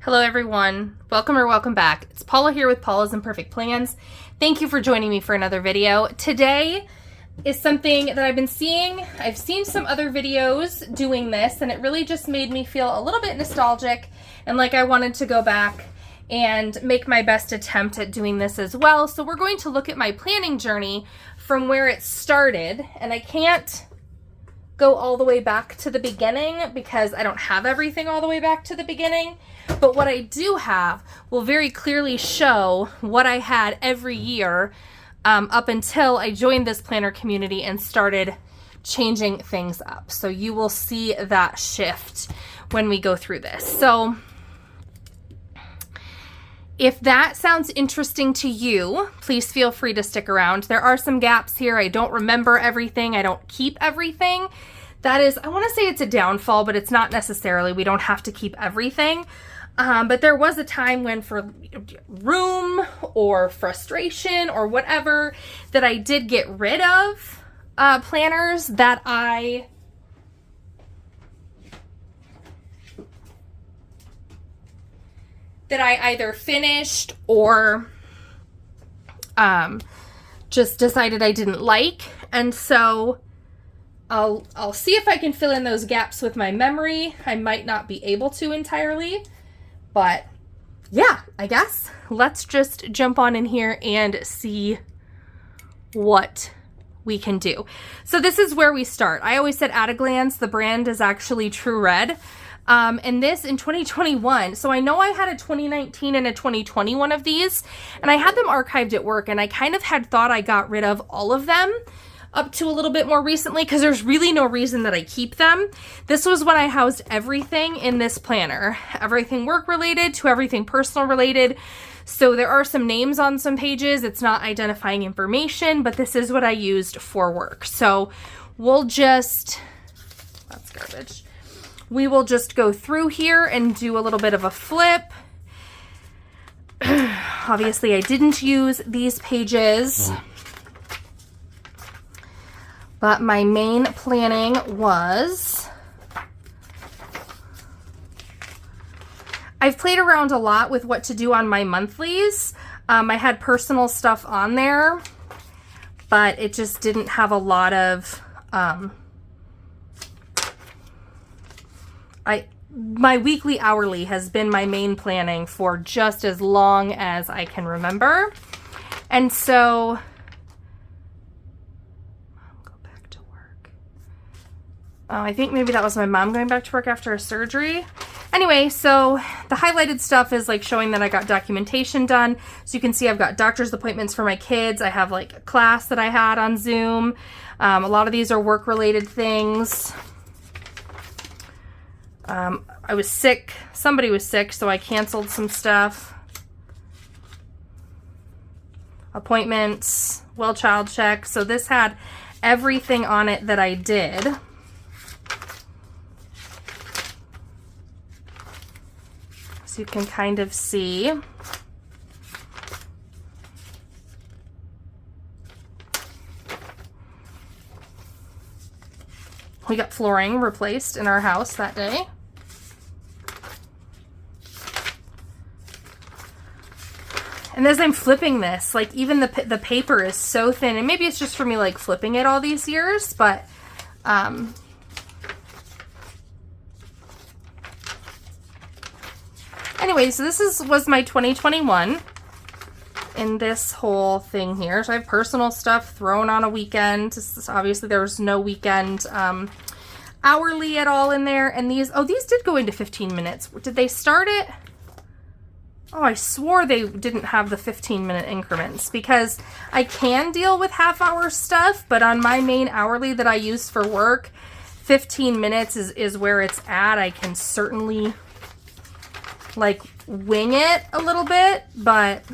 Hello everyone, welcome or welcome back. It's Paula here with Paula's Imperfect Plans. Thank you for joining me for another video. Today is something that I've been seeing. I've seen some other videos doing this and it really just made me feel a little bit nostalgic and like I wanted to go back and make my best attempt at doing this as well. So we're going to look at my planning journey from where it started, and I can't go all the way back to the beginning because I don't have everything all the way back to the beginning. But what I do have will very clearly show what I had every year up until I joined this planner community and started changing things up. So you will see that shift when we go through this. So if that sounds interesting to you, please feel free to stick around. There are some gaps here. I don't remember everything. I don't keep everything. That is, I want to say it's a downfall, but it's not necessarily. We don't have to keep everything. But there was a time when for room or frustration or whatever that I did get rid of planners that I either finished or just decided I didn't like. And so I'll see if I can fill in those gaps with my memory. I might not be able to entirely, but yeah, I guess let's just jump on in here and see what we can do. So this is where we start. I always said at a glance, the brand is actually True Red. And this in 2021. So I know I had a 2019 and a 2021 of these, and I had them archived at work, and I kind of had thought I got rid of all of them up to a little bit more recently because there's really no reason that I keep them. This was when I housed everything in this planner, everything work related to everything personal related. So there are some names on some pages. It's not identifying information, but this is what I used for work. So we'll just, that's garbage. We will just go through here and do a little bit of a flip. Obviously, I didn't use these pages, but my main planning was, I've played around a lot with what to do on my monthlies. I had personal stuff on there, but it just didn't have a lot of, my weekly hourly has been my main planning for just as long as I can remember. And so, Mom, go back to work. Oh, I think maybe that was my mom going back to work after a surgery. Anyway, so the highlighted stuff is like showing that I got documentation done. So you can see I've got doctor's appointments for my kids. I have like a class that I had on Zoom. A lot of these are work-related things. I was sick. Somebody was sick, so I canceled some stuff. Appointments, well child check. So this had everything on it that I did. So you can kind of see. We got flooring replaced in our house that day. And as I'm flipping this, like even the paper is so thin, and maybe it's just for me like flipping it all these years, but anyway, so this was my 2021 in this whole thing here. So I have personal stuff thrown on a weekend. Obviously there was no weekend hourly at all in there. And these did go into 15 minutes. Did they start it? Oh, I swore they didn't have the 15-minute increments because I can deal with half-hour stuff, but on my main hourly that I use for work, 15 minutes is where it's at. I can certainly like wing it a little bit, but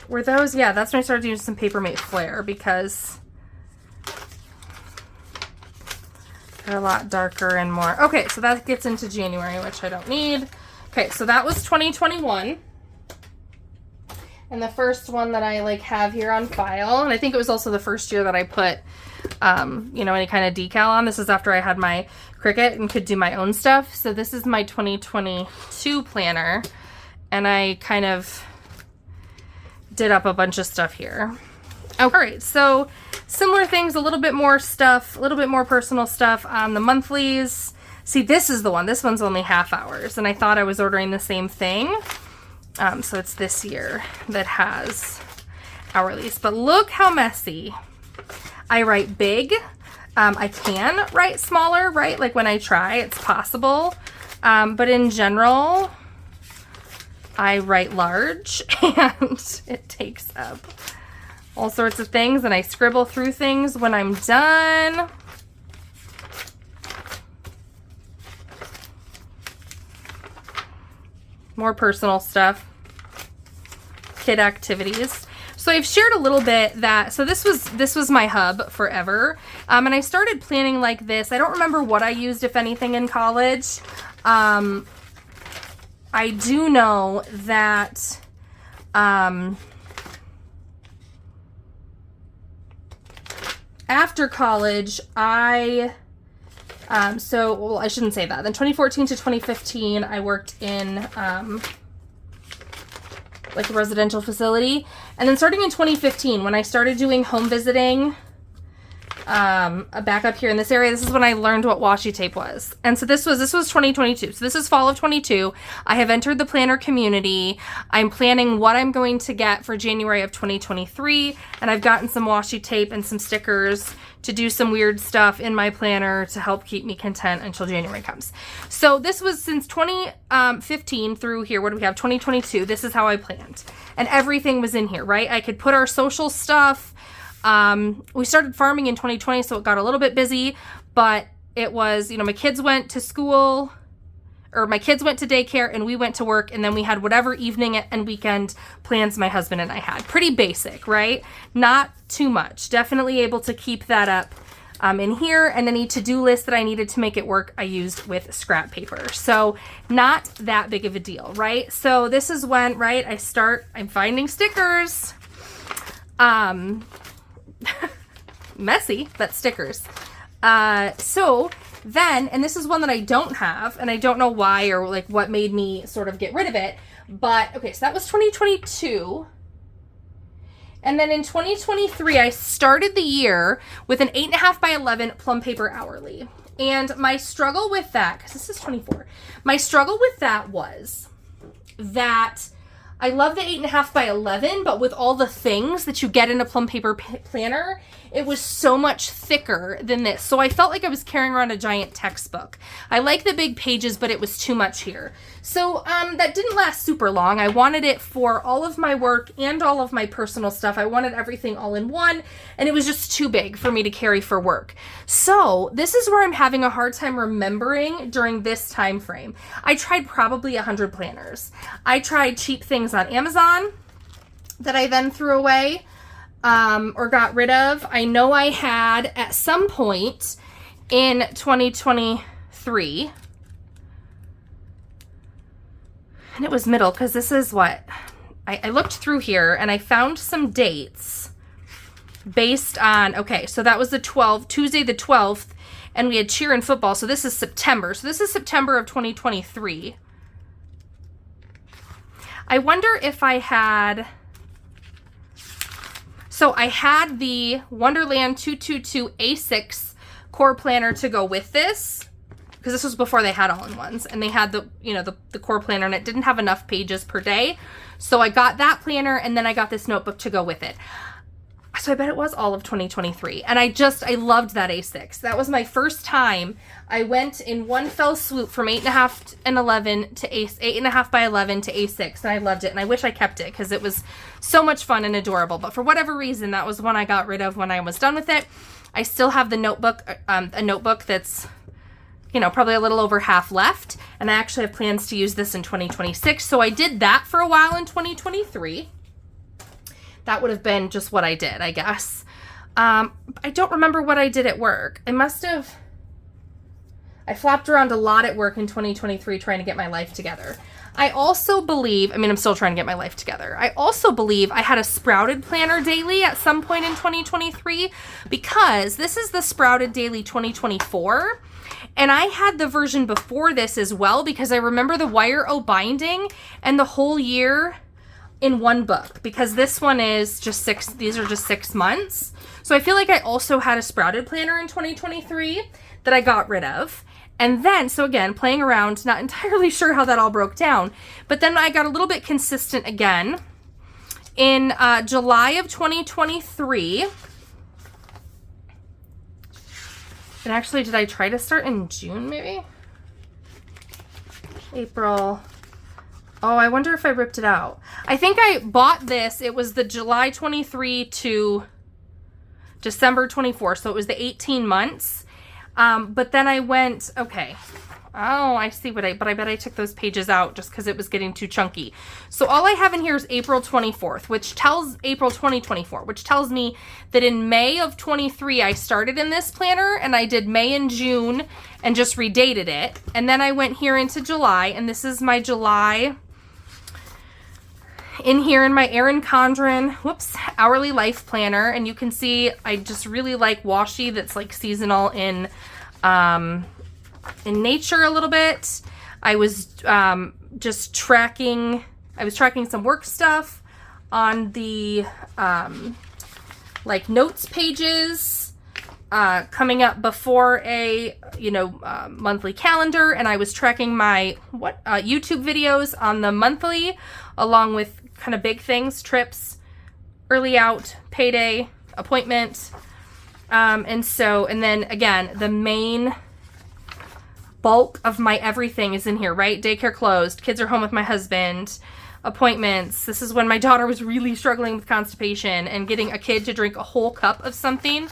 were those, yeah, that's when I started using some Papermate Flare because they're a lot darker and more. Okay, so that gets into January, which I don't need. Okay, so that was 2021. And the first one that I like have here on file, and I think it was also the first year that I put, you know, any kind of decal on. This is after I had my Cricut and could do my own stuff. So this is my 2022 planner, and I kind of did up a bunch of stuff here. All right, so similar things, a little bit more stuff, a little bit more personal stuff on the monthlies. See, this is the one. This one's only half hours, and I thought I was ordering the same thing. So it's this year that has hourlies, but look how messy. I write big. I can write smaller, right? Like when I try, it's possible. But in general, I write large and it takes up all sorts of things, and I scribble through things when I'm done. More personal stuff. Kid activities. So I've shared a little bit that, so this was my hub forever. And I started planning like this. I don't remember what I used, if anything, in college. I do know that, after college, well, I shouldn't say that. Then 2014 to 2015, I worked in, like a residential facility. And then starting in 2015, when I started doing home visiting, back up here in this area, this is when I learned what washi tape was. And so this was 2022. So this is fall of 22. I have entered the planner community. I'm planning what I'm going to get for January of 2023. And I've gotten some washi tape and some stickers to do some weird stuff in my planner to help keep me content until January comes. So this was since 2015 through here. What do we have? 2022. This is how I planned. And everything was in here, right? I could put our social stuff. We started farming in 2020, so it got a little bit busy, but it was, you know, my kids went to school, or my kids went to daycare, and we went to work, and then we had whatever evening and weekend plans my husband and I had. Pretty basic, right? Not too much. Definitely able to keep that up in here, and any to-do list that I needed to make it work, I used with scrap paper. So not that big of a deal, right? So this is when, right, I'm finding stickers. Messy, but stickers. So then, and this is one that I don't have, and I don't know why or like what made me sort of get rid of it, but okay, so that was 2022. And then in 2023, I started the year with an 8.5 by 11 plum paper hourly. And my struggle with that, because this is 24, my struggle with that was that I love the 8.5 by 11, but with all the things that you get in a plum paper planner, it was so much thicker than this. So I felt like I was carrying around a giant textbook. I like the big pages, but it was too much here. So that didn't last super long. I wanted it for all of my work and all of my personal stuff. I wanted everything all in one, and it was just too big for me to carry for work. So this is where I'm having a hard time remembering during this time frame. I tried probably 100 planners. I tried cheap things on Amazon that I then threw away or got rid of. I know I had at some point in 2023, and it was middle, because this is what I looked through here and I found some dates based on, okay, so that was Tuesday the 12th, and we had cheer and football. So this is September. So this is September of 2023. I wonder if I had, so I had the Wonderland 222 A6 core planner to go with this, because this was before they had all-in-ones, and they had the, you know, the core planner, and it didn't have enough pages per day. So I got that planner, and then I got this notebook to go with it. So I bet it was all of 2023. And I loved that A6. That was my first time. I went in one fell swoop from 8.5 and 11 to 8.5 by 11 to A6. And I loved it. And I wish I kept it because it was so much fun and adorable. But for whatever reason, that was one I got rid of when I was done with it. I still have the notebook, a notebook that's, you know, probably a little over half left. And I actually have plans to use this in 2026. So I did that for a while in 2023. That would have been just what I did, I guess. I don't remember what I did at work. I flopped around a lot at work in 2023 trying to get my life together. I also believe, I mean, I'm still trying to get my life together. I also believe I had a Sprouted Planner Daily at some point in 2023, because this is the Sprouted Daily 2024. And I had the version before this as well, because I remember the Wire O binding and the whole year in one book, because this one is just these are just 6 months. So I feel like I also had a Sprouted Planner in 2023 that I got rid of. And then, so again, playing around, not entirely sure how that all broke down. But then I got a little bit consistent again in July of 2023. And actually, did I try to start in June maybe? April. Oh, I wonder if I ripped it out. I think I bought this. It was the July 23 to December 24. So it was the 18 months. But then I went, okay. Oh, I see but I bet I took those pages out just because it was getting too chunky. So all I have in here is April 24th, which tells April 2024, which tells me that in May of 23, I started in this planner and I did May and June and just redated it. And then I went here into July, and this is my July in here in my Erin Condren, Hourly Life Planner. And you can see I just really like washi that's like seasonal in nature a little bit. I was just tracking, some work stuff on the like notes pages coming up before a monthly calendar, and I was tracking my YouTube videos on the monthly, along with kind of big things, trips, early out, payday, appointment, and then again, the main bulk of my everything is in here, right? Daycare closed, kids are home with my husband, appointments. This is when my daughter was really struggling with constipation, and getting a kid to drink a whole cup of something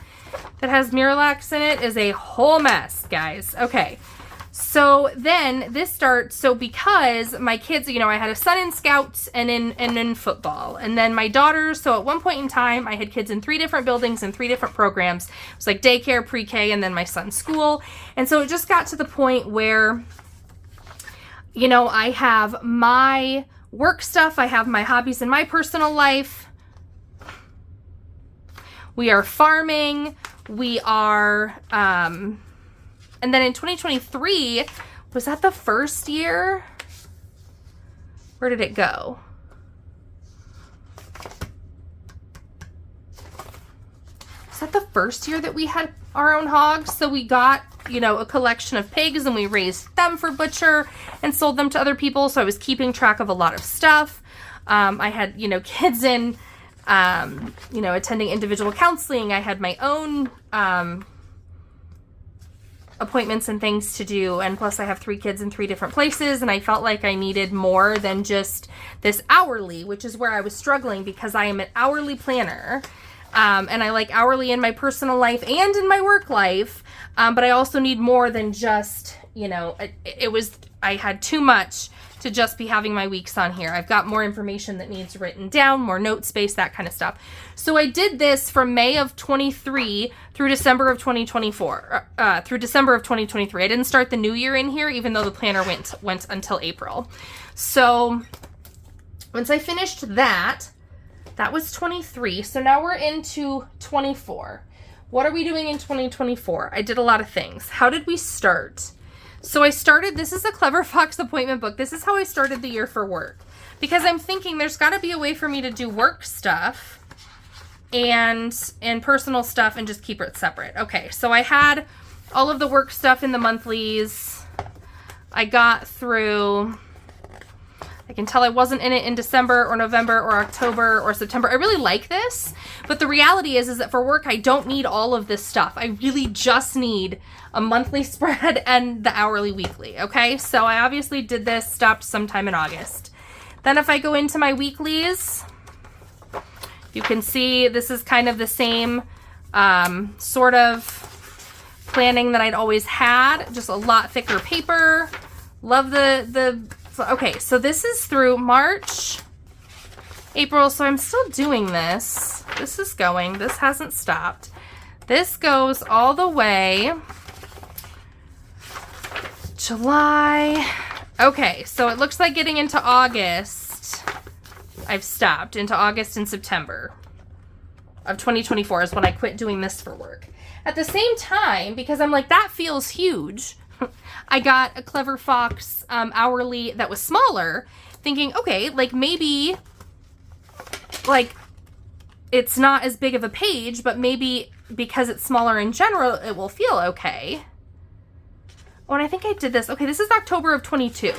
that has Miralax in it is a whole mess, guys. Okay, so then this starts, so because my kids, I had a son in Scouts and in football, and then my daughter, so at one point in time, I had kids in 3 different buildings and 3 different programs. It was like daycare, pre-K, and then my son's school. And so it just got to the point where, I have my work stuff, I have my hobbies in my personal life. We are farming, we are, and then in 2023, was that the first year? Where did it go? Was that the first year that we had our own hogs? So we got, a collection of pigs, and we raised them for butcher and sold them to other people. So I was keeping track of a lot of stuff. I had, kids in, attending individual counseling. I had my own, appointments and things to do, and plus I have 3 kids in 3 different places, and I felt like I needed more than just this hourly, which is where I was struggling, because I am an hourly planner, and I like hourly in my personal life and in my work life, but I also need more than just, I had too much to just be having my weeks on here. I've got more information that needs written down, more note space, that kind of stuff. So I did this from May of 23 through December of 2024, through December of 2023. I didn't start the new year in here, even though the planner went until April. So once I finished that was 23. So now we're into 24. What are we doing in 2024? I did a lot of things. How did we start? So I started, this is a Clever Fox appointment book. This is how I started the year for work, because I'm thinking there's got to be a way for me to do work stuff and personal stuff and just keep it separate. Okay, so I had all of the work stuff in the monthlies. I got through, I can tell I wasn't in it in December or November or October or September. I really like this, but the reality is that for work, I don't need all of this stuff. I really just need a monthly spread and the hourly weekly, okay? So I obviously did this, stopped sometime in August. Then if I go into my weeklies, you can see this is kind of the same sort of planning that I'd always had, just a lot thicker paper. Love okay, so this is through March, April, so I'm still doing this. This is going, this hasn't stopped. This goes all the way July, Okay, so it looks like getting into August, I've stopped. Into August and September of 2024 is when I quit doing this for work. At the same time, because I'm like, that feels huge, I got a Clever Fox hourly that was smaller, thinking, okay, like maybe, like, it's not as big of a page, but maybe because it's smaller in general, it will feel okay. Oh, and I think I did this. Okay, this is October of 22.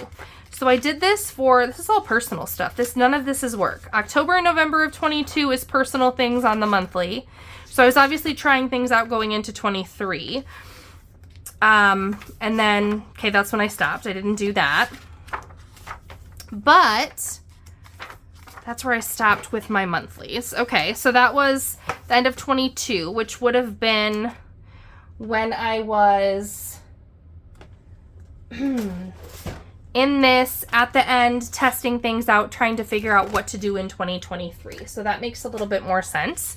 So I did this this is all personal stuff. None of this is work. October and November of 22 is personal things on the monthly. So I was obviously trying things out going into 23. And then, okay, that's when I stopped. I didn't do that. But that's where I stopped with my monthlies. Okay, so that was the end of 22, which would have been when I was in this at the end, testing things out, trying to figure out what to do in 2023. So that makes a little bit more sense.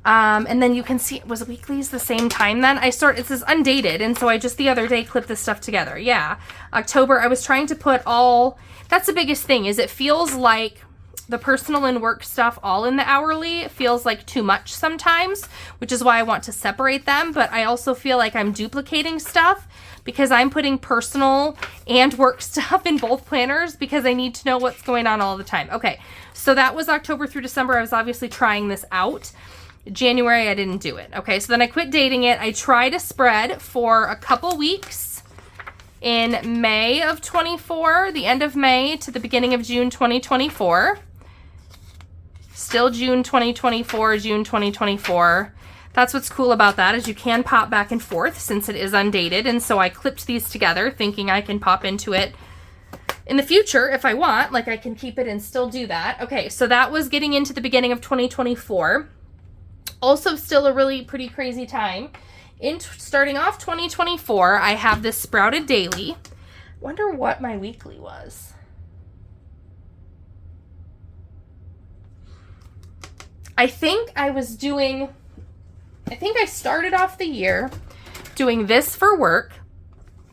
And then you can see, was weeklies the same time then? This is undated, and so I just the other day clipped this stuff together. Yeah, October, I was trying to put that's the biggest thing, is it feels like the personal and work stuff all in the hourly feels like too much sometimes, which is why I want to separate them. But I also feel like I'm duplicating stuff because I'm putting personal and work stuff in both planners because I need to know what's going on all the time. Okay, so that was October through December. I was obviously trying this out. January, I didn't do it. Okay, so then I quit dating it. I tried a spread for a couple weeks in May of 24, the end of May to the beginning of June 2024. Still June 2024, June 2024. That's what's cool about that, is you can pop back and forth since it is undated. And so I clipped these together thinking I can pop into it in the future if I want. Like, I can keep it and still do that. Okay, so that was getting into the beginning of 2024. Also still a really pretty crazy time. Starting off 2024, I have this Sprouted Daily. Wonder what my weekly was. I think I started off the year doing this for work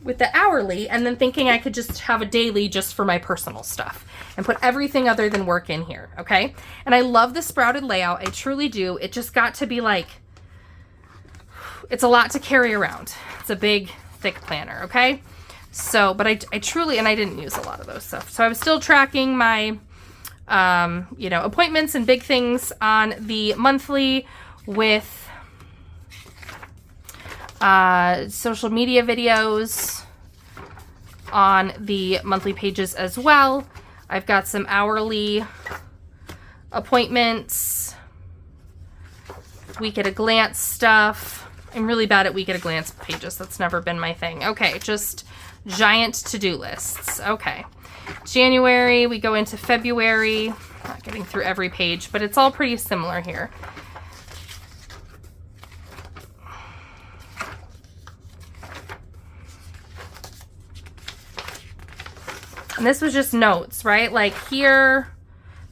with the hourly, and then thinking I could just have a daily just for my personal stuff and put everything other than work in here, okay? And I love the Sprouted layout. I truly do. It just got to be like, it's a lot to carry around. It's a big, thick planner, okay? So, but I truly, and I didn't use a lot of those stuff. So I was still tracking my, appointments and big things on the monthly with social media videos on the monthly pages as well. I've got some hourly appointments, week at a glance stuff. I'm really bad at week at a glance pages. That's never been my thing. Okay, just giant to-do lists. Okay. January, we go into February. Not getting through every page, but it's all pretty similar here. And this was just notes, right? Like here,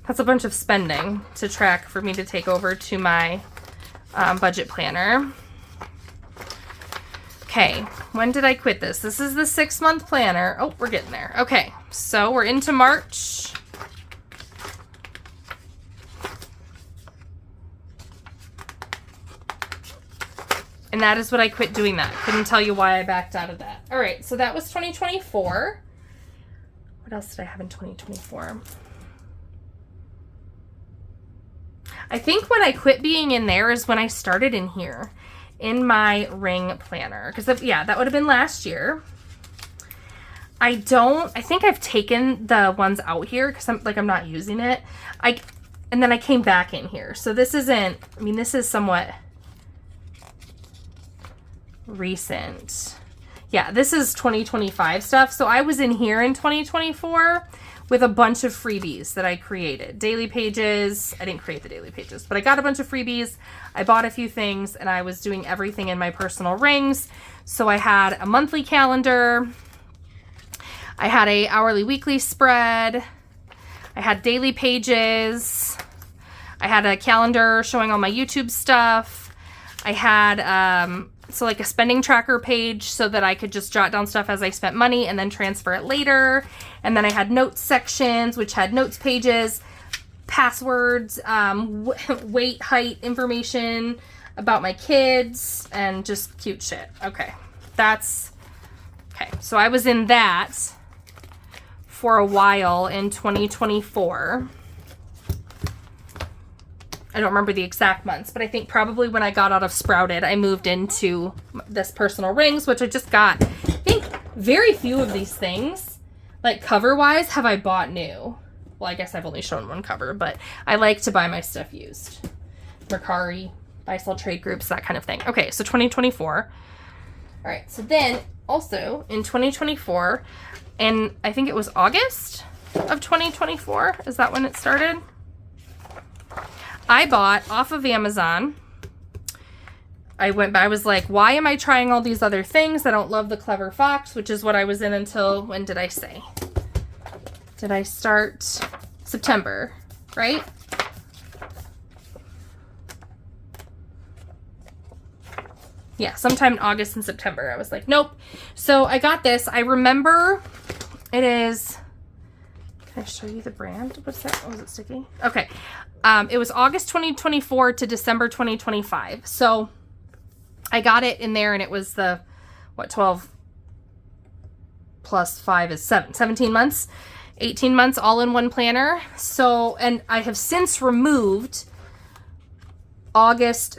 that's a bunch of spending to track for me to take over to my budget planner. Okay, when did I quit this? This is the 6-month planner. Oh, we're getting there. Okay, so we're into March. And that is what I quit doing that. Couldn't tell you why I backed out of that. All right, so that was 2024. What else did I have in 2024? I think when I quit being in there is when I started in here, in my ring planner. Because, yeah, that would have been last year. I think I've taken the ones out here because I'm not using it. And then I came back in here. So this isn't, this is somewhat recent. Yeah, this is 2025 stuff. So I was in here in 2024 with a bunch of freebies that I created. Daily pages. I didn't create the daily pages, but I got a bunch of freebies. I bought a few things, and I was doing everything in my personal rings. So I had a monthly calendar. I had a hourly weekly spread. I had daily pages. I had a calendar showing all my YouTube stuff. I had So like a spending tracker page so that I could just jot down stuff as I spent money and then transfer it later. And then I had notes sections, which had notes pages, passwords, weight, height information about my kids, and just cute shit. Okay. Okay. So I was in that for a while in 2024. I don't remember the exact months, but I think probably when I got out of Sprouted, I moved into this Personal Rings, which I just got. I think very few of these things, like cover-wise, have I bought new. Well, I guess I've only shown one cover, but I like to buy my stuff used. Mercari, buy-sell trade groups, that kind of thing. Okay, so 2024. All right, so then also in 2024, and I think it was August of 2024, is that when it started? I bought off of Amazon. I was like, why am I trying all these other things? I don't love the Clever Fox, which is what I was in until, when did I say? Did I start September, right? Yeah, sometime in August and September. I was like, nope. So I got this. I remember it is, can I show you the brand? What's that? Oh, is it sticky? Okay. It was August 2024 to December 2025. So I got it in there and it was the, 12 plus 5 is 17 months, 18 months all in one planner. So, and I have since removed August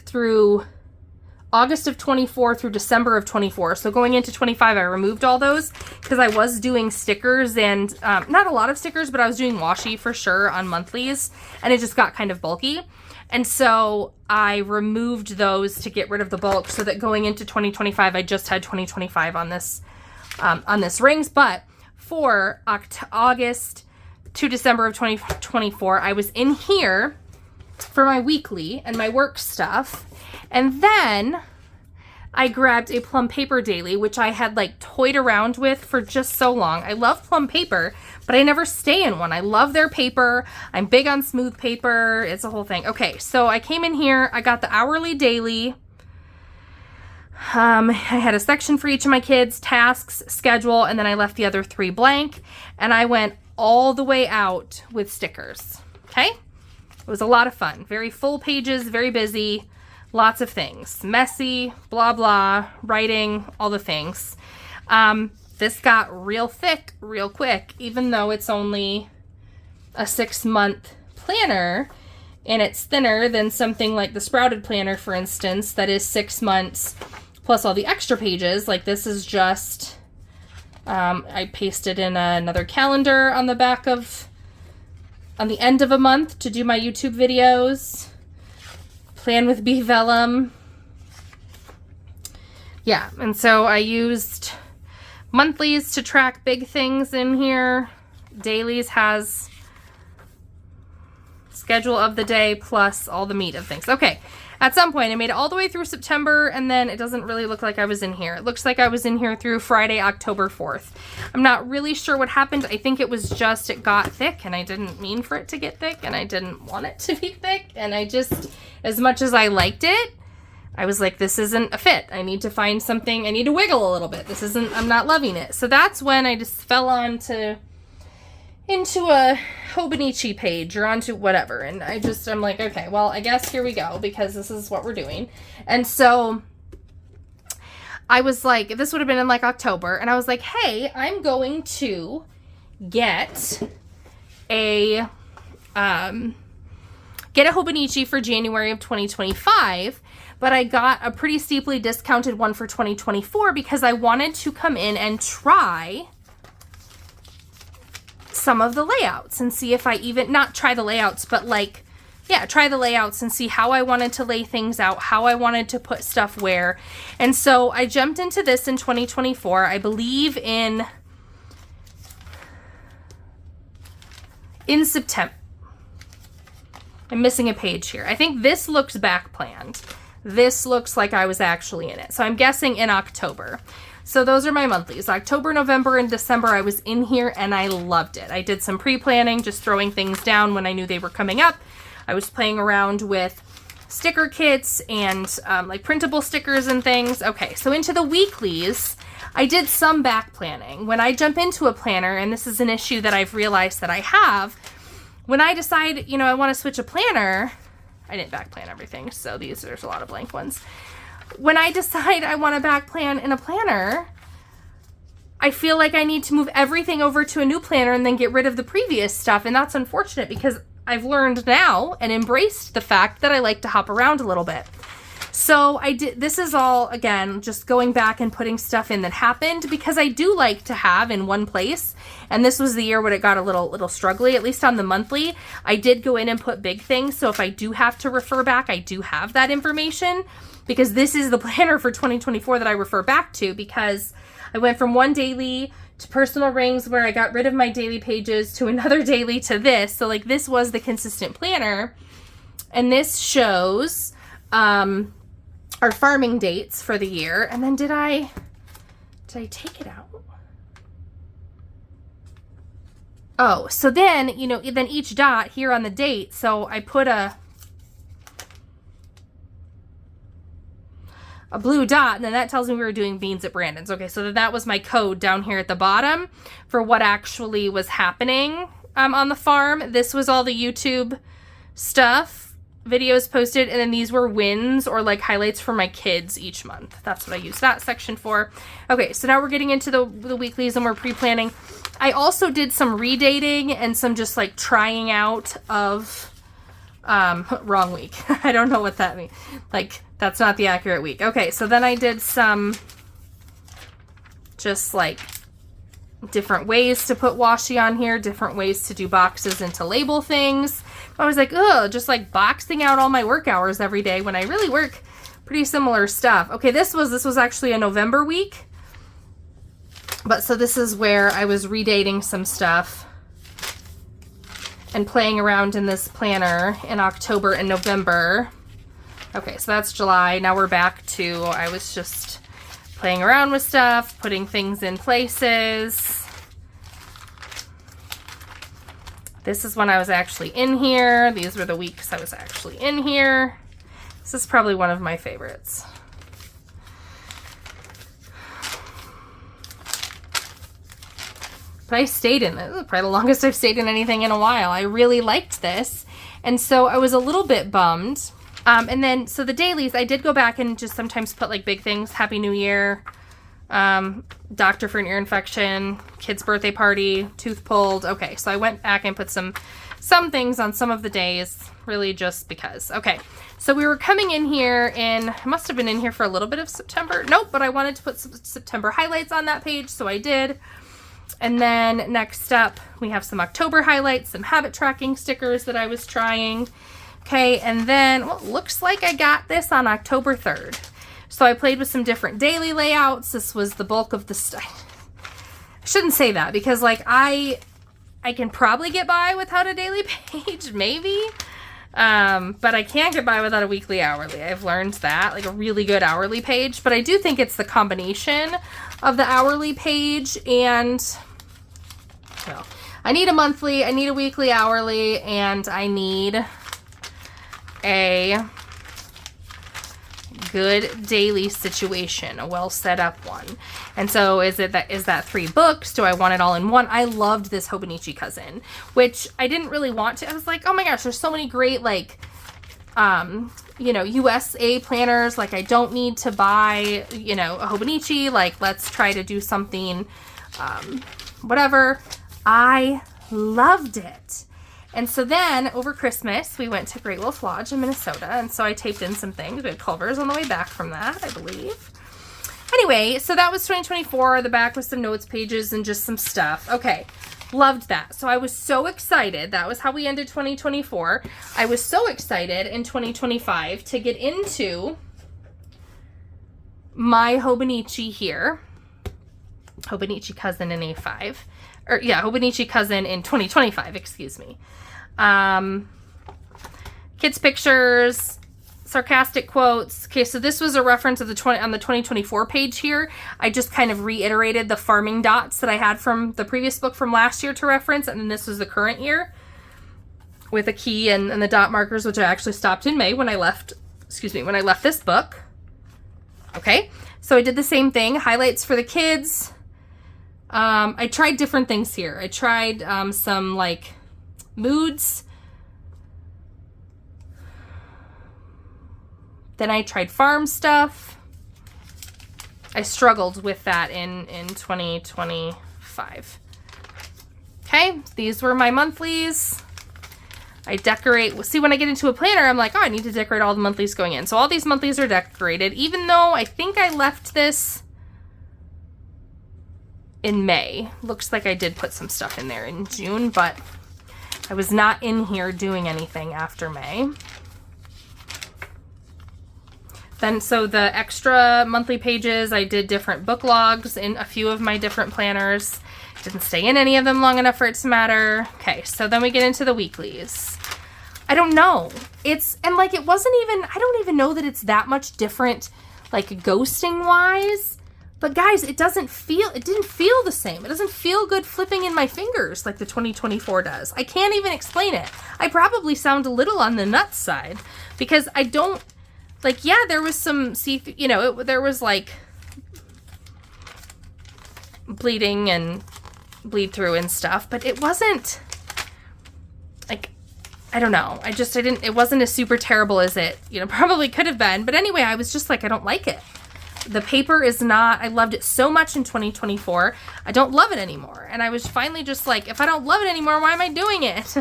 of 24 through December of 24. So going into 25, I removed all those because I was doing stickers and not a lot of stickers, but I was doing washi for sure on monthlies, and it just got kind of bulky. And so I removed those to get rid of the bulk so that going into 2025, I just had 2025 on this rings. But for August to December of 2024, I was in here for my weekly and my work stuff. And then I grabbed a Plum Paper Daily, which I had like toyed around with for just so long. I love Plum Paper, but I never stay in one. I love their paper. I'm big on smooth paper. It's a whole thing. Okay, so I came in here. I got the hourly daily. I had a section for each of my kids, tasks, schedule, and then I left the other 3 blank. And I went all the way out with stickers. Okay? It was a lot of fun. Very full pages, very busy. Lots of things. Messy, blah, blah, writing, all the things. This got real thick real quick, even though it's only a 6-month planner, and it's thinner than something like the Sprouted planner, for instance, that is 6 months plus all the extra pages. Like this is just, I pasted in another calendar on the back of, on the end of a month to do my YouTube videos. Plan with Bee Vellum. Yeah, and so I used monthlies to track big things in here. Dailies has schedule of the day plus all the meat of things. Okay, at some point I made it all the way through September, and then it doesn't really look like I was in here. It looks like I was in here through Friday, October 4th. I'm not really sure what happened. I think it was just it got thick, and I didn't mean for it to get thick, and I didn't want it to be thick, and I just, as much as I liked it, I was like, this isn't a fit. I need to find something. I need to wiggle a little bit. This isn't, I'm not loving it. So that's when I just fell into a Hobonichi page or onto whatever. And I'm like, okay, well, I guess here we go, because this is what we're doing. And so I was like, this would have been in like October. And I was like, hey, I'm going to get a Hobonichi for January of 2025. But I got a pretty steeply discounted one for 2024 because I wanted to come in and try some of the layouts and see if I even, not try the layouts, but like, yeah, try the layouts and see how I wanted to lay things out, how I wanted to put stuff where. And so I jumped into this in 2024. I believe in September. I'm missing a page here. I think this looks back planned. This looks like I was actually in it. So I'm guessing in October. So those are my monthlies. October, November, and December I was in here and I loved it. I did some pre-planning, just throwing things down when I knew they were coming up. I was playing around with sticker kits and like printable stickers and things. Okay, so into the weeklies, I did some back planning. When I jump into a planner, and this is an issue that I've realized that I have, when I decide, you know, I want to switch a planner, I didn't back plan everything, so there's a lot of blank ones. When I decide I want to back plan in a planner, I feel like I need to move everything over to a new planner and then get rid of the previous stuff. And that's unfortunate because I've learned now and embraced the fact that I like to hop around a little bit. So this is all, again, just going back and putting stuff in that happened because I do like to have in one place. And this was the year when it got a little struggly, at least on the monthly. I did go in and put big things. So if I do have to refer back, I do have that information because this is the planner for 2024 that I refer back to because I went from one daily to personal rings where I got rid of my daily pages to another daily to this. So like this was the consistent planner. And this shows our farming dates for the year. And then did I take it out? Oh, so then, you know, then each dot here on the date. So I put a blue dot, and then that tells me we were doing beans at Brandon's. Okay, so that was my code down here at the bottom for what actually was happening on the farm. This was all the YouTube stuff, videos posted, and then these were wins or like highlights for my kids each month. That's what I used that section for. Okay, so now we're getting into the weeklies and we're pre-planning. I also did some redating and some just like trying out of wrong week. I don't know what that means. Like, that's not the accurate week. Okay, so then I did some just like different ways to put washi on here, different ways to do boxes and to label things. I was like, oh, just like boxing out all my work hours every day when I really work pretty similar stuff. Okay, this was actually a November week. But so this is where I was redating some stuff and playing around in this planner in October and November. Okay, so that's July. Now we're back to, I was just playing around with stuff, putting things in places. This is when I was actually in here. These were the weeks I was actually in here. This is probably one of my favorites. But I stayed in this. This is probably the longest I've stayed in anything in a while. I really liked this. And so I was a little bit bummed. And then, so the dailies, I did go back and just sometimes put like big things. Happy New Year. Doctor for an ear infection. Kid's birthday party. Tooth pulled. Okay, so I went back and put some things on some of the days. Really just because. Okay, so we were coming in here in, I must have been in here for a little bit of September. Nope, but I wanted to put some September highlights on that page, so I did. And then next up, we have some October highlights, some habit tracking stickers that I was trying. Okay, and then, well, looks like I got this on October 3rd. So I played with some different daily layouts. This was the bulk of the stuff. I shouldn't say that because like I can probably get by without a daily page, maybe. But I can't get by without a weekly hourly. I've learned that, like a really good hourly page. But I do think it's the combination of the hourly page and, well, I need a monthly, I need a weekly hourly, and I need a good daily situation, a well set up one. And so is that 3 books? Do I want it all in one? I loved this Hobonichi Cousin, which I didn't really want to. I was like, oh my gosh, there's so many great like you know, USA planners. Like I don't need to buy, you know, a Hobonichi. Like let's try to do something whatever. I loved it. And so then over Christmas, we went to Great Wolf Lodge in Minnesota. And so I taped in some things. We had Culver's on the way back from that, I believe. Anyway, so that was 2024. The back was some notes pages and just some stuff. Okay, loved that. So I was so excited. That was how we ended 2024. I was so excited in 2025 to get into my Hobonichi here. Hobonichi Cousin in A5. Or yeah, Hobonichi Cousin in 2025, excuse me. Kids pictures, sarcastic quotes. Okay, so this was a reference of on the 2024 page here. I just kind of reiterated the farming dots that I had from the previous book from last year to reference, and then this was the current year. with a key and the dot markers, which I actually stopped in May when I left, when I left this book. Okay, so I did the same thing, highlights for the kids. I tried different things here. I tried some like moods. Then I tried farm stuff. I struggled with that in 2025. Okay, these were my monthlies. I decorate. See, when I get into a planner, I'm like, oh, I need to decorate all the monthlies going in. So all these monthlies are decorated, even though I think I left this in May. Looks like I did put some stuff in there in June, but I was not in here doing anything after May. Then, so the extra monthly pages, I did different book logs in a few of my different planners. Didn't stay in any of them long enough for it to matter. Okay, so then we get into the weeklies. I don't know. And like, it wasn't even, I don't even know that it's that much different, like ghosting wise. But guys, it didn't feel the same. It doesn't feel good flipping in my fingers like the 2024 does. I can't even explain it. I probably sound a little on the nuts side because I don't, like, yeah, there was some, there was like bleeding and bleed through and stuff, but it wasn't like, I don't know. It wasn't as super terrible as it, probably could have been. But anyway, I was just like, I don't like it. The paper is not, I loved it so much in 2024. I don't love it anymore. And I was finally just like, if I don't love it anymore, why am I doing it?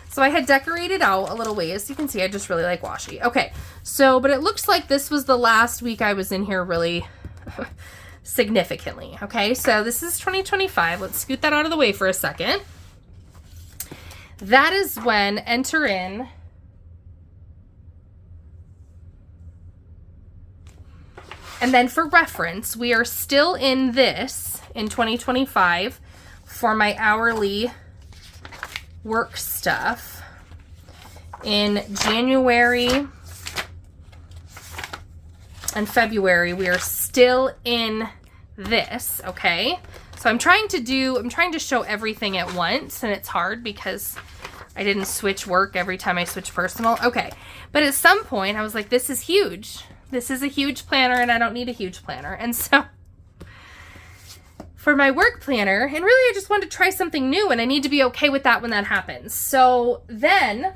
So I had decorated out a little ways. You can see I just really like washi. Okay, so, but it looks like this was the last week I was in here really significantly. Okay, so this is 2025. Let's scoot that out of the way for a second. That is when enter in and then for reference, we are still in this in 2025 for my hourly work stuff. In January and February, we are still in this, okay? So I'm trying to show everything at once, and it's hard because I didn't switch work every time I switch personal. Okay, but at some point I was like, this is huge. This is a huge planner and I don't need a huge planner. And so for my work planner, and really I just wanted to try something new and I need to be okay with that when that happens. So then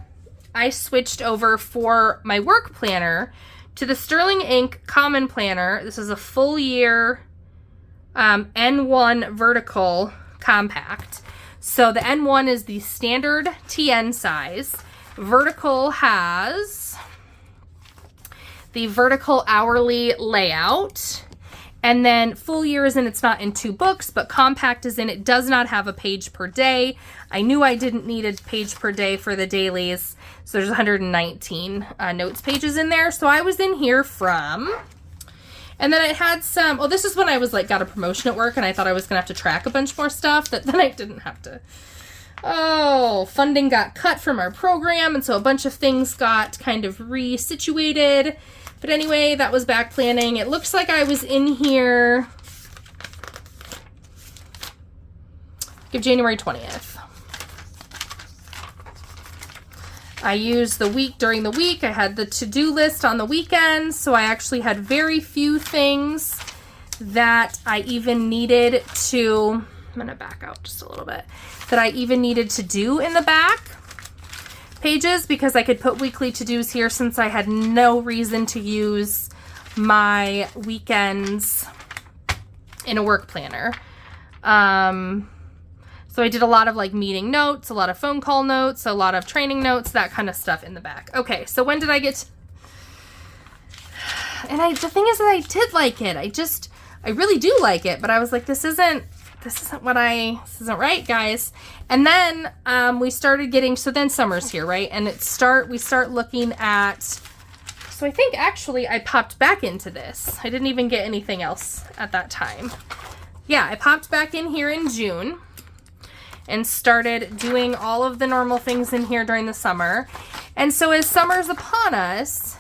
I switched over for my work planner to the Sterling Ink Common Planner. This is a full year N1 vertical compact. So the N1 is the standard TN size. Vertical has the vertical hourly layout. And then full year is in, it's not in 2 books, but compact is in, it does not have a page per day. I knew I didn't need a page per day for the dailies. So there's 119 notes pages in there. So I was in here from, and then it had some, oh, this is when I was like, got a promotion at work and I thought I was gonna have to track a bunch more stuff that then I didn't have to. Oh, funding got cut from our program. And so a bunch of things got kind of resituated. But anyway, that was back planning. It looks like I was in here January 20th. I used the week during the week. I had the to-do list on the weekends. So I actually had very few things that I even needed to, I'm going to back out just a little bit, that I even needed to do in the back pages because I could put weekly to-dos here since I had no reason to use my weekends in a work planner. So I did a lot of like meeting notes, a lot of phone call notes, a lot of training notes, that kind of stuff in the back. Okay, so when did I get and the thing is that I did like it. I really do like it, but I was like, this isn't right, guys. And then we started getting, so then summer's here, right? And we start looking at, so I think actually I popped back into this. I didn't even get anything else at that time. Yeah, I popped back in here in June and started doing all of the normal things in here during the summer. And so as summer's upon us,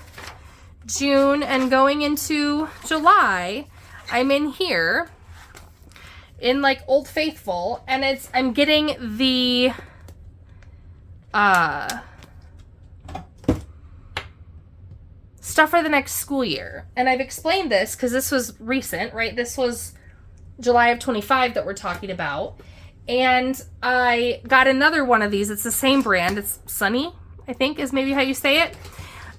June and going into July, I'm in here in like Old Faithful, and I'm getting the stuff for the next school year. And I've explained this because this was recent, right? This was July of 25 that we're talking about. And I got another one of these. It's the same brand. It's Sunny, I think is maybe how you say it.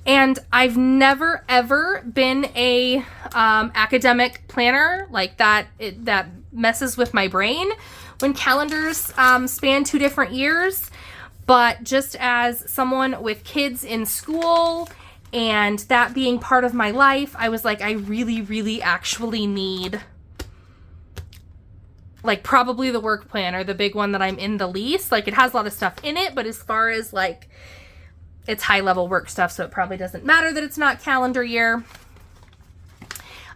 And I've never ever been a academic planner like that. That messes with my brain when calendars span 2 different years. But just as someone with kids in school and that being part of my life, I was like, I really, really actually need like probably the work planner, the big one that I'm in the least. Like it has a lot of stuff in it, but as far as like it's high level work stuff, so it probably doesn't matter that it's not calendar year.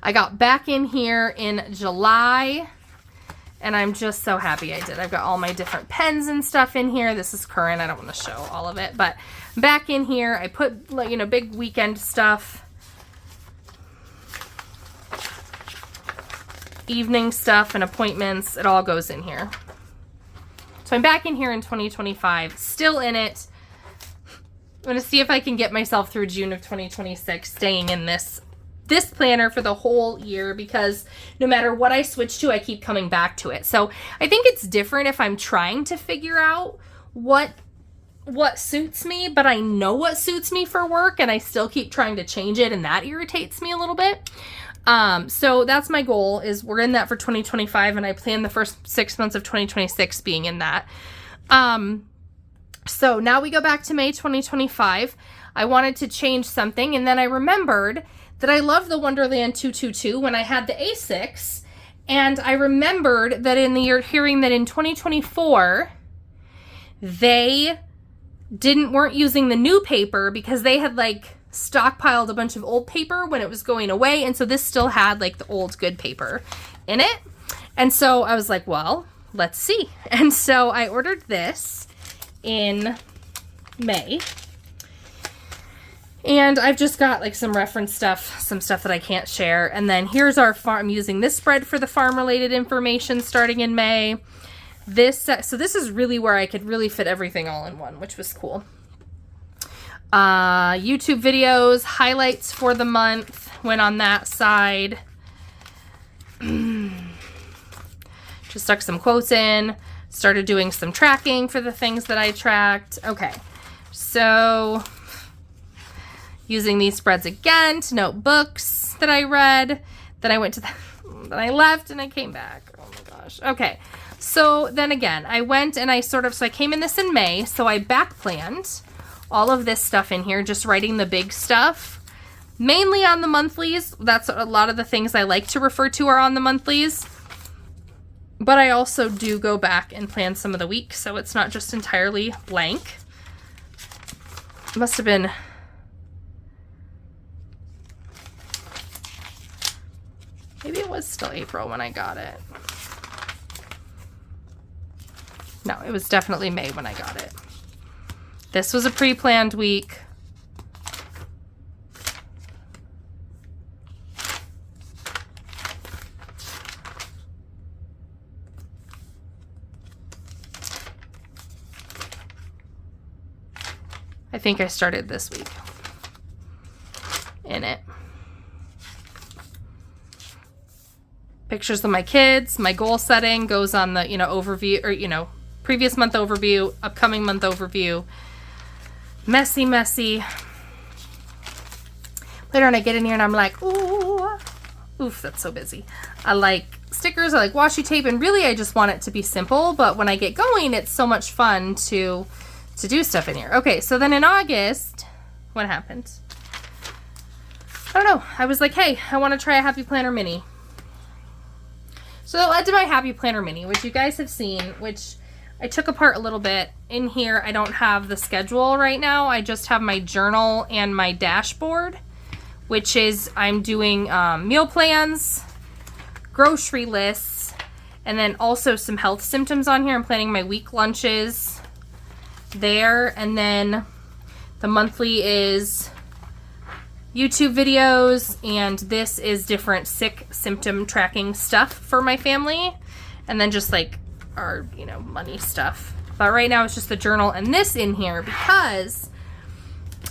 I got back in here in July and I'm just so happy I did. I've got all my different pens and stuff in here. This is current. I don't want to show all of it, but back in here, I put, you know, big weekend stuff, evening stuff and appointments. It all goes in here. So I'm back in here in 2025, still in it. I'm going to see if I can get myself through June of 2026 staying in this planner for the whole year, because no matter what I switch to, I keep coming back to it. So I think it's different if I'm trying to figure out what suits me, but I know what suits me for work and I still keep trying to change it, and that irritates me a little bit. So that's my goal, is we're in that for 2025, and I plan the first 6 months of 2026 being in that. So now we go back to May 2025. I wanted to change something, and then I remembered that I loved the Wonderland 222 when I had the A6, and I remembered that in the year hearing that in 2024 they weren't using the new paper because they had like stockpiled a bunch of old paper when it was going away, and so this still had like the old good paper in it. And so I was like, well, let's see. And so I ordered this in May, and I've just got like some reference stuff, some stuff that I can't share. And then here's our farm. I'm using this spread for the farm related information starting in May. So this is really where I could really fit everything all in one, which was cool. YouTube videos, highlights for the month went on that side. Just stuck some quotes in, started doing some tracking for the things that I tracked. Okay, so using these spreads again to note books that I read, then I went to then I left and I came back. Oh my gosh. Okay, so then again, I went and so I came in this in May, so I back planned all of this stuff in here, just writing the big stuff, mainly on the monthlies. That's a lot of the things I like to refer to are on the monthlies. But I also do go back and plan some of the weeks, so it's not just entirely blank. It must have been maybe it was still April when I got it. No, it was definitely May when I got it. This was a pre-planned week. I think I started this week in it. Pictures of my kids, my goal setting goes on the, overview, or, previous month overview, upcoming month overview. Messy. Later on I get in here and I'm like, oof, that's so busy. I like stickers, I like washi tape, and really I just want it to be simple, but when I get going, it's so much fun to do stuff in here. Okay, so then in August, what happened? I don't know. I was like, hey, I want to try a Happy Planner Mini. So that led to my Happy Planner Mini, which you guys have seen, which I took apart a little bit. In here, I don't have the schedule right now. I just have my journal and my dashboard, which is I'm doing meal plans, grocery lists, and then also some health symptoms on here. I'm planning my week lunches there. And then the monthly is YouTube videos, and this is different sick symptom tracking stuff for my family. And then just like our, money stuff. But right now it's just the journal and this in here because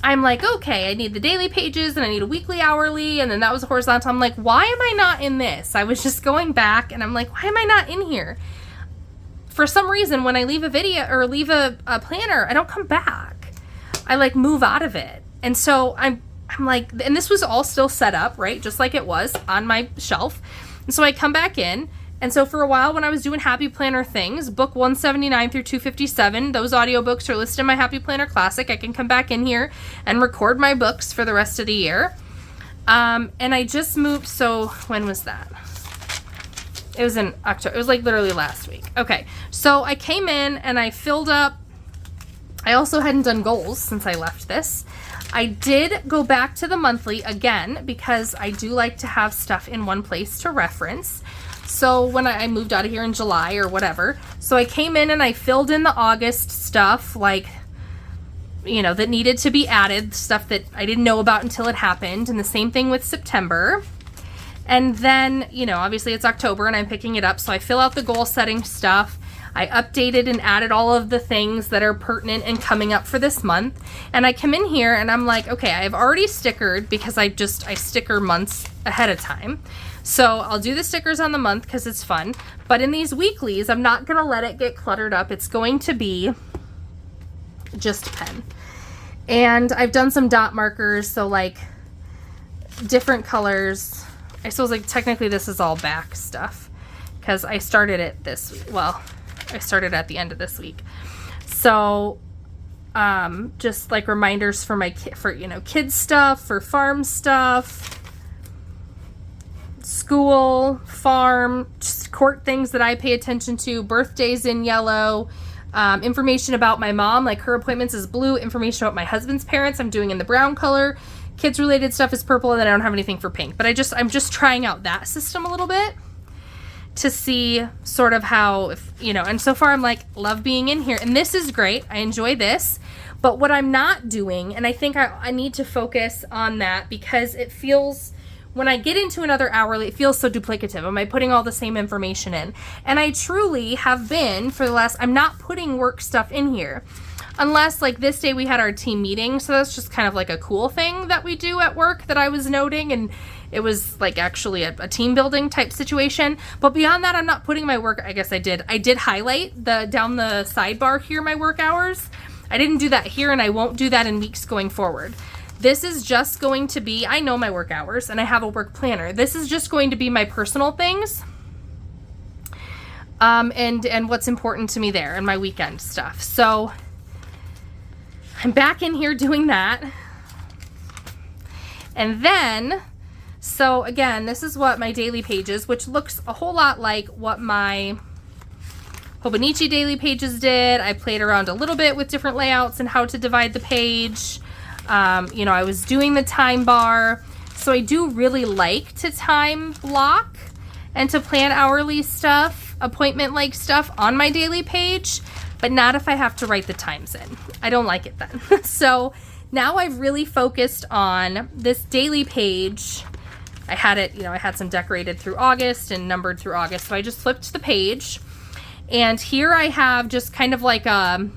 I'm like, okay, I need the daily pages and I need a weekly hourly, and then that was a horizontal. I'm like, why am I not in this? I was just going back and I'm like, why am I not in here? For some reason, when I leave a video or leave a planner, I don't come back. I like move out of it. And so I'm like, and this was all still set up, right? Just like it was on my shelf. And so I come back in. And so for a while when I was doing Happy Planner things, book 179 through 257, those audiobooks are listed in my Happy Planner Classic. I can come back in here and record my books for the rest of the year. And I just moved, so when was that? It was in October. It was like literally last week. Okay, so I came in and I filled up. I also hadn't done goals since I left this. I did go back to the monthly again because I do like to have stuff in one place to reference. So when I moved out of here in July or whatever, so I came in and I filled in the August stuff, like, you know, that needed to be added, stuff that I didn't know about until it happened, and the same thing with September. And then, you know, obviously it's October and I'm picking it up, so I fill out the goal setting stuff. I updated and added all of the things that are pertinent and coming up for this month. And I come in here and I'm like, okay, I've already stickered because I sticker months ahead of time. So I'll do the stickers on the month because it's fun. But in these weeklies, I'm not going to let it get cluttered up. It's going to be just pen. And I've done some dot markers, so like different colors. I suppose like technically this is all back stuff because I started it this week. Well, I started at the end of this week. So just like reminders for my kids stuff, for farm stuff, school, farm, just court things that I pay attention to, birthdays in yellow, information about my mom, like her appointments is blue, information about my husband's parents I'm doing in the brown color, kids related stuff is purple, and then I don't have anything for pink. But I'm just trying out that system a little bit to see sort of how, and so far I'm like, love being in here. And this is great. I enjoy this. But what I'm not doing, and I think I need to focus on that because it feels, when I get into another hourly, it feels so duplicative. Am I putting all the same information in? And I truly have been for the last, I'm not putting work stuff in here. Unless like this day we had our team meeting. So that's just kind of like a cool thing that we do at work that I was noting. And it was like actually a team building type situation. But beyond that, I'm not putting my work, I guess I did highlight down the sidebar here, my work hours. I didn't do that here and I won't do that in weeks going forward. This is just going to be, I know my work hours and I have a work planner. This is just going to be my personal things. And what's important to me there and my weekend stuff. So I'm back in here doing that. And then, so again, this is what my daily pages, which looks a whole lot like what my Hobonichi daily pages did. I played around a little bit with different layouts and how to divide the page. I was doing the time bar. So I do really like to time block and to plan hourly stuff, appointment-like stuff on my daily page, but not if I have to write the times in. I don't like it then. So now I've really focused on this daily page. I had it, I had some decorated through August and numbered through August. So I just flipped the page. And here I have just kind of like a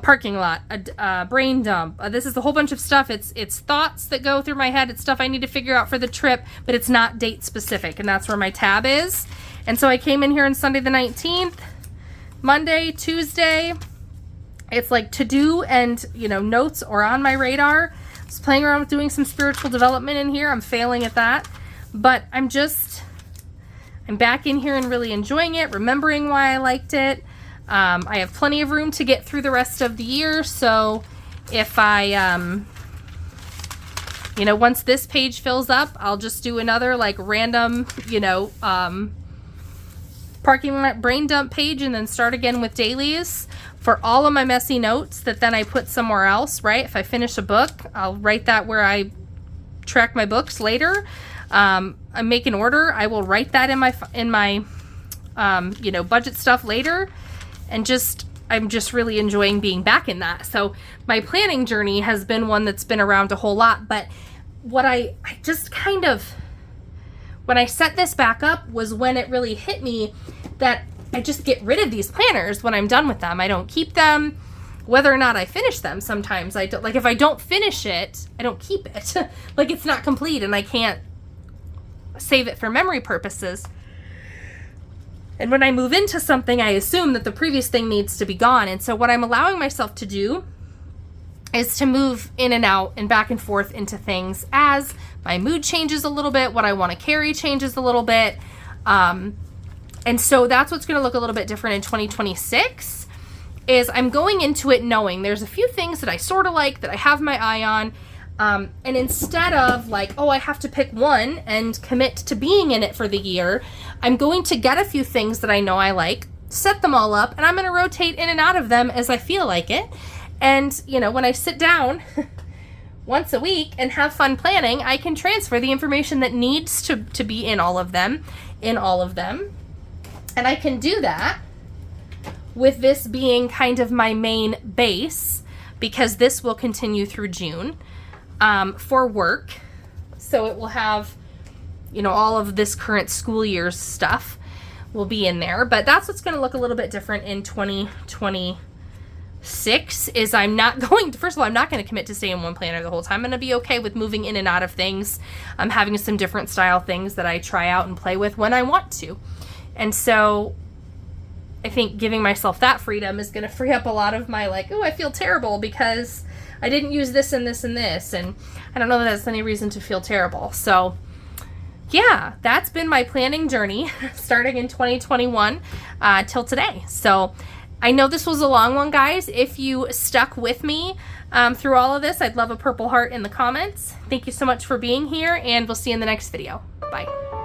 parking lot, a brain dump. This is a whole bunch of stuff. It's thoughts that go through my head. It's stuff I need to figure out for the trip, but it's not date specific. And that's where my tab is. And so I came in here on Sunday the 19th, Monday, Tuesday. It's like to do and, notes or on my radar. I was playing around with doing some spiritual development in here. I'm failing at that, but I'm back in here and really enjoying it, remembering why I liked it. I have plenty of room to get through the rest of the year. So if I, once this page fills up, I'll just do another like random, parking lot brain dump page and then start again with dailies for all of my messy notes that then I put somewhere else, right? If I finish a book, I'll write that where I track my books later. I make an order. I will write that in my budget stuff later. And I'm just really enjoying being back in that. So my planning journey has been one that's been around a whole lot. But what I just kind of, when I set this back up was when it really hit me that I just get rid of these planners when I'm done with them. I don't keep them. whether or not I finish them. Sometimes I don't, like, if I don't finish it, I don't keep it. Like, it's not complete and I can't save it for memory purposes. And when I move into something, I assume that the previous thing needs to be gone. And so what I'm allowing myself to do is to move in and out and back and forth into things as my mood changes a little bit, what I want to carry changes a little bit. And so that's what's going to look a little bit different in 2026, is I'm going into it knowing there's a few things that I sort of like, that I have my eye on. And instead of like, oh, I have to pick one and commit to being in it for the year, I'm going to get a few things that I know I like, set them all up, and I'm going to rotate in and out of them as I feel like it. And, you know, when I sit down once a week and have fun planning, I can transfer the information that needs to be in all of them. And I can do that with this being kind of my main base, because this will continue through June. For work. So it will have, you know, all of this current school year's stuff will be in there. But that's what's going to look a little bit different in 2026, is I'm not going to, first of all, I'm not going to commit to stay in one planner the whole time. I'm going to be okay with moving in and out of things. I'm having some different style things that I try out and play with when I want to. And so I think giving myself that freedom is going to free up a lot of my, like, oh, I feel terrible because I didn't use this and this and this, and I don't know that that's any reason to feel terrible. So yeah, that's been my planning journey starting in 2021 till today. So I know this was a long one, guys. If you stuck with me through all of this, I'd love a purple heart in the comments. Thank you so much for being here, and we'll see you in the next video. Bye.